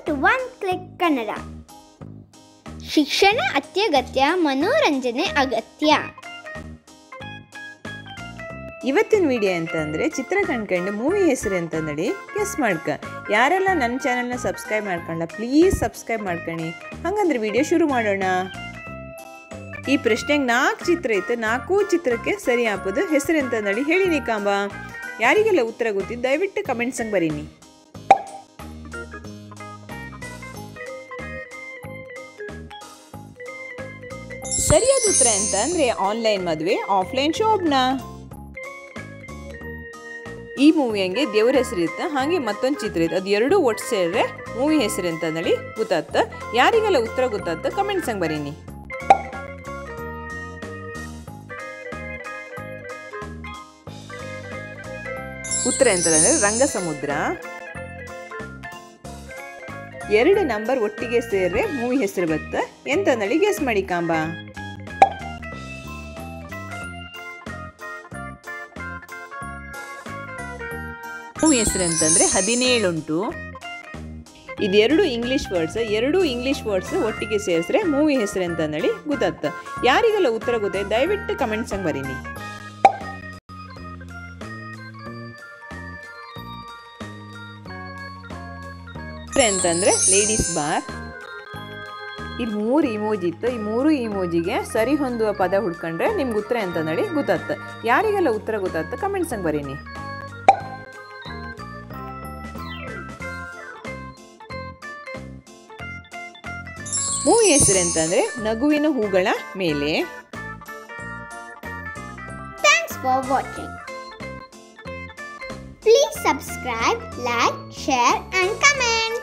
To one click Kannada. ಶಿಕ್ಷಣ ಅತ್ಯಗತ್ಯ, ಮನೋರಂಜನೆ ಅಗತ್ಯ. ಇವತ್ತಿನ ವಿಡಿಯೋ ಅಂತಂದರೆ ಚಿತ್ರ ಕಂಡ್ಕೊಂಡು ಮೂವಿ ಹೆಸರು ಅಂತ ನೋಡಿ ಗೆಸ್ ಮಾಡ್ಕ. ಯಾರೆಲ್ಲ ನನ್ನ ಚಾನಲ್ನ ಸಬ್ಸ್ಕ್ರೈಬ್ ಮಾಡ್ಕೊಳ್ಳ ಪ್ಲೀಸ್ ಸಬ್ಸ್ಕ್ರೈಬ್ ಮಾಡ್ಕೊಳ್ಳಿ. ಹಾಗಂದ್ರೆ ವಿಡಿಯೋ ಶುರು ಮಾಡೋಣ. ಈ ಪ್ರಶ್ನೆಗೆ 4 ಚಿತ್ರ ಇತ್ತು. 4 ಚಿತ್ರಕ್ಕೆ ಸರಿ ಹಾಕೋದು ಹೆಸರು ಅಂತ ನೋಡಿ ಹೇಳಿನಿ ಕಾಂಬ. ಯಾರಿಗೆಲ್ಲ ಉತ್ತರ ಗೊತ್ತಿದ್ದು ದಯವಿಟ್ಟು ಕಮೆಂಟ್ಸಂಗೆ ಬರೀನಿ. ಸರಿಯಾದ ಉತ್ತರ ಅಂತ ಅಂದರೆ ಆನ್ಲೈನ್ ಮದುವೆ ಆಫ್ಲೈನ್ ಶೋಭನ. ಈ ಮೂವಿ ಹಂಗೆ ದೇವ್ರ ಹೆಸರು ಇತ್ತು, ಹಾಗೆ ಮತ್ತೊಂದು ಚಿತ್ರ ಇತ್ತು. ಅದು ಎರಡೂ ಒಟ್ಟು ಸೇರಿದ್ರೆ ಮೂವಿ ಹೆಸರು ಅಂತ ಹೇಳಿ ಗೊತ್ತಾಗ್ತ. ಯಾರಿಗೆಲ್ಲ ಉತ್ತರ ಗೊತ್ತಾಗ್ತ ಕಮೆಂಟ್ಸಂಗೆ ಬರೀನಿ. ಉತ್ತರ ಎಂತಂದ್ರೆ ರಂಗ ಸಮುದ್ರ. 2 ನಂಬರ್ ಒಟ್ಟಿಗೆ ಸೇರಿದ್ರೆ ಮೂವಿ ಹೆಸರು ಬತ್ತ ಎಂತಂದಳಿ ಗೆಸ್ ಮಾಡಿ ಕಾಂಬ. ಮೂವಿ ಹೆಸರು ಅಂತಂದ್ರೆ 17 ಉಂಟು. ಇದೆರಡು ಇಂಗ್ಲಿಷ್ ವರ್ಡ್ಸ್ ಒಟ್ಟಿಗೆ ಸೇರಿಸ್ರೆ ಮೂವಿ ಹೆಸರು ಅಂತಂದೇಳಿ ಗೊತ್ತಾಗ್ತ. ಯಾರಿಗೆಲ್ಲ ಉತ್ತರ ಗೊತ್ತೇ ದಯವಿಟ್ಟು ಕಮೆಂಟ್ಸ್ ಹಂಗೆ ಬರೀನಿ. ಅಂತಂದ್ರೆ ಲೇಡೀಸ್ ಬಾರ್. ಇಲ್ಲಿ 3 ಇಮೋಜಿ ಇತ್ತು. ಈ 3 ಇಮೋಜಿಗೆ ಸರಿ ಹೊಂದುವ ಪದ ಹುಡ್ಕೊಂಡ್ರೆ ನಿಮ್ಗೆ ಉತ್ತರ ಅಂತಂದೇಳಿ ಗೊತ್ತಾಗ್ತ. ಯಾರಿಗೆಲ್ಲ ಉತ್ತರ ಗೊತ್ತಾಗ್ತ ಕಮೆಂಟ್ಸ್ ಹಂಗೆ ಬರೀನಿ. ಮೂವಿ ಹೆಸರು ಅಂತಂದ್ರೆ ನಗುವಿನ ಹೂಗಳ ಮೇಲೆ. Thanks for watching. Please subscribe, like, share and comment.